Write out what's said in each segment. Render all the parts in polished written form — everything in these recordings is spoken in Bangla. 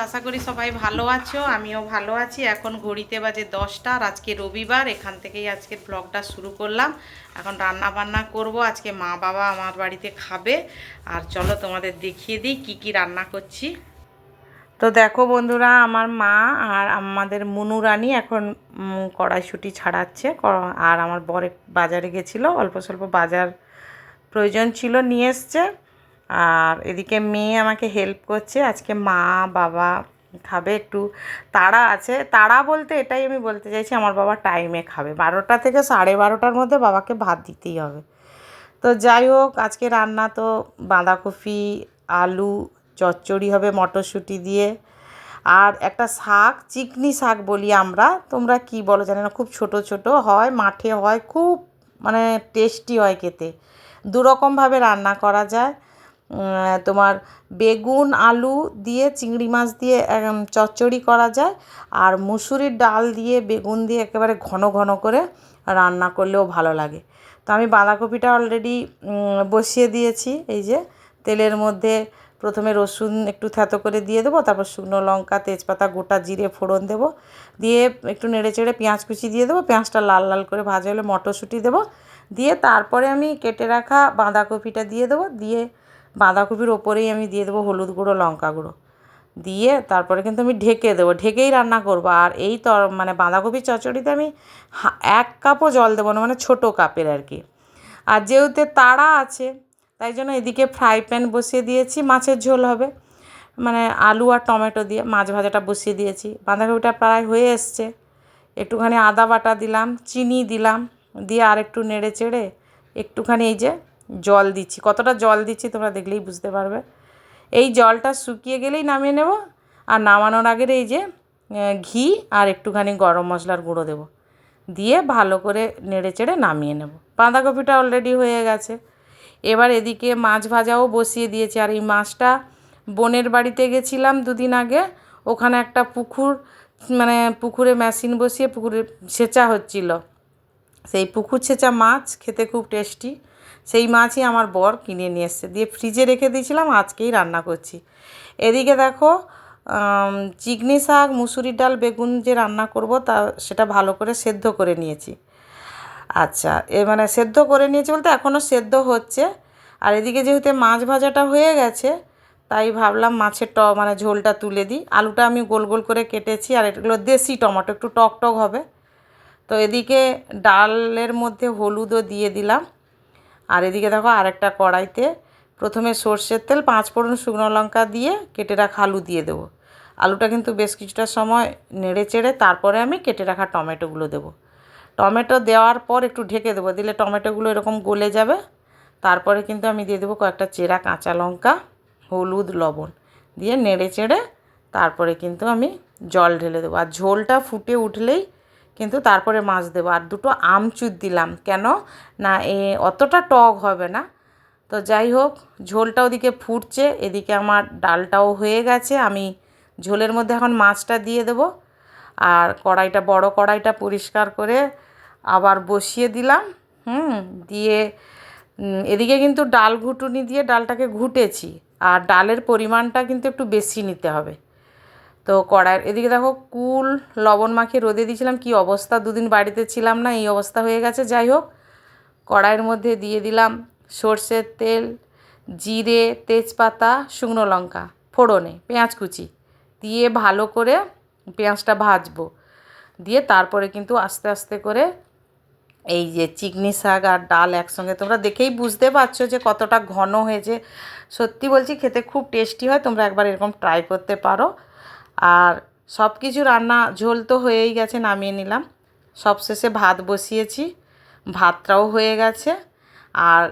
আশা করি সবাই ভালো আছো, আমিও ভালো আছি। এখন ঘড়িতে বাজে 10টা আর আজকে রবিবার। এখান থেকেই আজকের ব্লগটা শুরু করলাম। এখন রান্না বান্না করব। আজকে মা বাবা আমার বাড়িতে খাবে। আর চলো তোমাদের দেখিয়ে দিই কি কি রান্না করছি। তো দেখো বন্ধুরা, আমার মা আর আমাদের মুনু রানী এখন কড়াইশুঁটি ছাড়াচ্ছে। আর আমার বর বাজারে গেছিলো, অল্প স্বল্প বাজার প্রয়োজন ছিল, নিয়ে এসছে। আর এদিকে মেয়ে আমাকে হেল্প করছে। আজকে মা বাবা খাবে, একটু তাড়া আছে। তাড়া বলতে এটাই আমি বলতে চাইছি, আমার বাবা টাইমে খাবে। 12টা থেকে 12:30টার মধ্যে বাবাকে ভাত দিতেই হবে। তো যাই হোক, আজকে রান্না তো বাঁধাকপি আলু চচ্চড়ি হবে মটরশুঁটি দিয়ে। আর একটা শাক, চিকনি শাক বলি আমরা, তোমরা কি বলো জানি না, খুব ছোট ছোট হয়, মাঠে হয়, খুব মানে টেস্টি হয় খেতে। দুরকমভাবে রান্না করা যায়। তোমার বেগুন আলু দিয়ে চিংড়ি মাছ দিয়ে চচ্চড়ি করা যায়। আর মুসুরির ডাল দিয়ে বেগুন দিয়ে একেবারে ঘন ঘন করে রান্না করলেও ভালো লাগে। তো আমি বাঁধাকপিটা অলরেডি বসিয়ে দিয়েছি। এই যে তেলের মধ্যে প্রথমে রসুন একটু থেতো করে দিয়ে দেবো, তারপর শুকনো লঙ্কা তেজপাতা গোটা জিরে ফোড়ন দেবো, দিয়ে একটু নেড়ে চেড়ে পেঁয়াজ কুচি দিয়ে দেবো। পেঁয়াজটা লাল লাল করে ভাজা হলে মটরশুঁটি দেবো, দিয়ে তারপরে আমি কেটে রাখা বাঁধাকপিটা দিয়ে দেবো। দিয়ে বাঁধাকপির ওপরেই আমি দিয়ে দেবো হলুদ গুঁড়ো লঙ্কা গুঁড়ো দিয়ে তারপরে কিন্তু আমি ঢেকে দেবো, ঢেকেই রান্না করবো। আর এই মানে বাঁধাকপির চচ্চড়িতে আমি 1 কাপও জল দেবো না, মানে ছোটো কাপের আর কি। আর যেহেতু তাড়া আছে তাই জন্য এদিকে ফ্রাই প্যান বসিয়ে দিয়েছি, মাছের ঝোল হবে, মানে আলু আর টমেটো দিয়ে মাছ ভাজাটা বসিয়ে দিয়েছি। বাঁধাকপিটা প্রায় হয়ে এসছে, একটুখানি আদা বাটা দিলাম, চিনি দিলাম, দিয়ে আর একটু নেড়ে চেড়ে একটুখানি এই যে জল দিচ্ছি। কতটা জল দিচ্ছি তোমরা দেখলেই বুঝতে পারবে। এই জলটা শুকিয়ে গেলেই নামিয়ে নেব। আর নামানোর আগের এই যে ঘি আর একটুখানি গরম মশলার গুঁড়ো দেবো, দিয়ে ভালো করে নেড়ে চেড়ে নামিয়ে নেব। বাঁধাকপিটা অলরেডি হয়ে গেছে। এবার এদিকে মাছ ভাজাও বসিয়ে দিয়েছি। আর এই মাছটা বোনের বাড়িতে গেছিলাম 2 দিন আগে, ওখানে একটা পুকুর, মানে পুকুরে মেশিন বসিয়ে পুকুরে ছেঁচা হচ্ছিল। সেই পুকুর ছেঁচা মাছ খেতে খুব টেস্টি। সেই মাছই আমার বর কিনে নিয়ে এসছে, দিয়ে ফ্রিজে রেখে দিয়েছিলাম, আজকেই রান্না করছি। এদিকে দেখো চিকনি শাক মুসুরির ডাল বেগুন যে রান্না করব সেটা ভালো করে সেদ্ধ করে নিয়েছি। আচ্ছা, মানে সেদ্ধ করে নিয়েছি বলতে এখনও সেদ্ধ হচ্ছে। আর এদিকে যেহেতু মাছ ভাজাটা হয়ে গেছে, তাই ভাবলাম মাছের মানে ঝোলটা তুলে দিই। আলুটা আমি গোল গোল করে কেটেছি, আর এগুলো দেশি টমেটো, একটু টক টক হবে। তো এদিকে ডালের মধ্যে হলুদও দিয়ে দিলাম। আর এদিকে দেখো আরেকটা কড়াইতে প্রথমে সর্ষের তেল 5 ফোড়ন শুকনো লঙ্কা দিয়ে কেটে রাখা আলু দিয়ে দেবো। আলুটা কিন্তু বেশ কিছুটা সময় নেড়ে চেড়ে তারপরে আমি কেটে রাখা টমেটোগুলো দেবো। টমেটো দেওয়ার পর একটু ঢেকে দেবো, দিলে টমেটোগুলো এরকম গলে যাবে। তারপরে কিন্তু আমি দিয়ে দেবো কয়েকটা চেরা কাঁচা লঙ্কা, হলুদ লবণ দিয়ে নেড়ে চেড়ে তারপরে কিন্তু আমি জল ঢেলে দেবো। আর ঝোলটা ফুটে উঠলেই কিন্তু তারপরে মাছ দেবো। আর 2টো আমচুর দিলাম, কেন না অতটা টক হবে না। তো যাই হোক, ঝোলটা ওদিকে ফুটছে, এদিকে আমার ডালটাও হয়ে গেছে। আমি ঝোলের মধ্যে এখন মাছটা দিয়ে দেবো। আর কড়াইটা, বড় কড়াইটা পরিষ্কার করে আবার বসিয়ে দিলাম। দিয়ে এদিকে কিন্তু ডাল ঘুটুনি দিয়ে ডালটাকে ঘুটেছি। আর ডালের পরিমাণটা কিন্তু একটু বেশি নিতে হবে। তো কড়াইয়ের এদিকে দেখো কুল লবণ মাখিয়ে রোদে দিয়েছিলাম, কি অবস্থা, 2 দিন বাড়িতে ছিলাম না, এই অবস্থা হয়ে গেছে। যাই হোক, কড়াইয়ের মধ্যে দিয়ে দিলাম সর্ষের তেল, জিরে তেজপাতা শুকনো লঙ্কা ফোড়নে, পেঁয়াজ কুচি দিয়ে ভালো করে পেঁয়াজটা ভাজবো। দিয়ে তারপরে কিন্তু আস্তে আস্তে করে এই যে চিকনি শাক আর ডাল একসঙ্গে, তোমরা দেখেই বুঝতে পারছো যে কতটা ঘন হয়েছে। সত্যি বলছি, খেতে খুব টেস্টি হয়, তোমরা একবার এরকম ট্রাই করতে পারো। আর সব কিছু রান্না, ঝোল তো হয়েই গেছে, নামিয়ে নিলাম। সবশেষে ভাত বসিয়েছি, ভাতটাও হয়ে গেছে। আর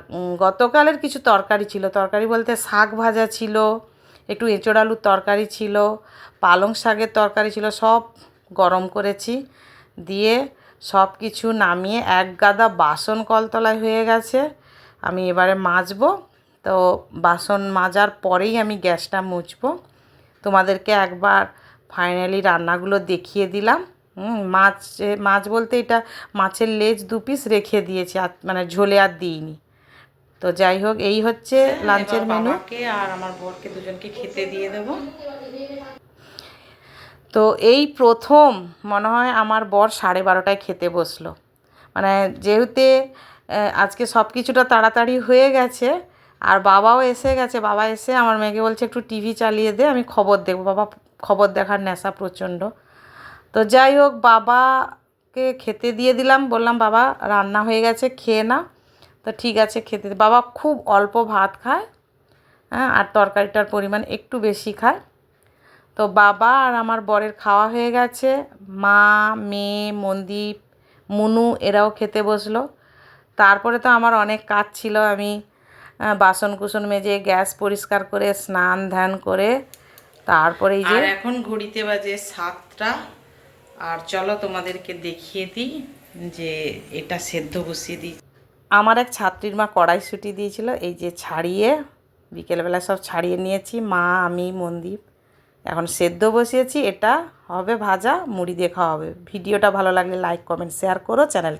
গতকালের কিছু তরকারি ছিল, তরকারি বলতে শাক ভাজা ছিল, একটু এঁচোড় আলুর তরকারি ছিল, পালং শাকের তরকারি ছিল, সব গরম করেছি। দিয়ে সব কিছু নামিয়ে এক গাদা বাসন কলতলায় হয়ে গেছে, আমি এবারে মাজবো। তো বাসন মাজার পরেই আমি গ্যাসটা মুছবো। তোমাদেরকে একবার ফাইনালি রান্নাগুলো দেখিয়ে দিলাম। মাছ বলতে এটা মাছের লেজ 2 পিস রেখে দিয়েছি, আর মানে ঝোলে আর দিইনি। তো যাই হোক, এই হচ্ছে লাঞ্চের মেনু। আর আমার বরকে দুজনকে খেতে দিয়ে দেবো। তো এই প্রথম মনে হয় আমার বর 12:30টায় খেতে বসলো। মানে যেহেতু আজকে সব কিছুটা তাড়াতাড়ি হয়ে গেছে আর বাবাও এসে গেছে, বাবা এসে আমার মেয়েকে বলছে একটু টিভি চালিয়ে দে, আমি খবর দেখবো। বাবা খবর দেখার নেশা প্রচণ্ড। তো যাই হোক, বাবাকে খেতে দিয়ে দিলাম, বললাম বাবা রান্না হয়ে গেছে, খেয়ে না। তো ঠিক আছে খেতে। বাবা খুব অল্প ভাত খায়, হ্যাঁ, আর তরকারিটার পরিমাণ একটু বেশি খায়। তো বাবা আর আমার বরের খাওয়া হয়ে গেছে। মা, মেয়ে, মনদীপ, মুনু এরাও খেতে বসলো। তারপরে তো আমার অনেক কাজ ছিল। আমি বাসন কুসন মেজে গ্যাস পরিষ্কার করে স্নান ধ্যান করে তারপরে এই যে এখন ঘড়িতে বাজে 7টা। আর চলো তোমাদেরকে দেখিয়ে দিই যে এটা সেদ্ধ বসিয়ে দিই। আমার এক ছাত্রীর মা কড়াইশুঁটি দিয়েছিল, এই যে ছাড়িয়ে বিকেলবেলা সব ছাড়িয়ে নিয়েছি, মা, আমি, মনদীপ। এখন সেদ্ধ বসিয়েছি, এটা হবে ভাজা, মুড়ি দিয়ে খাওয়া হবে। ভিডিওটা ভালো লাগলে লাইক কমেন্ট শেয়ার করো, চ্যানেল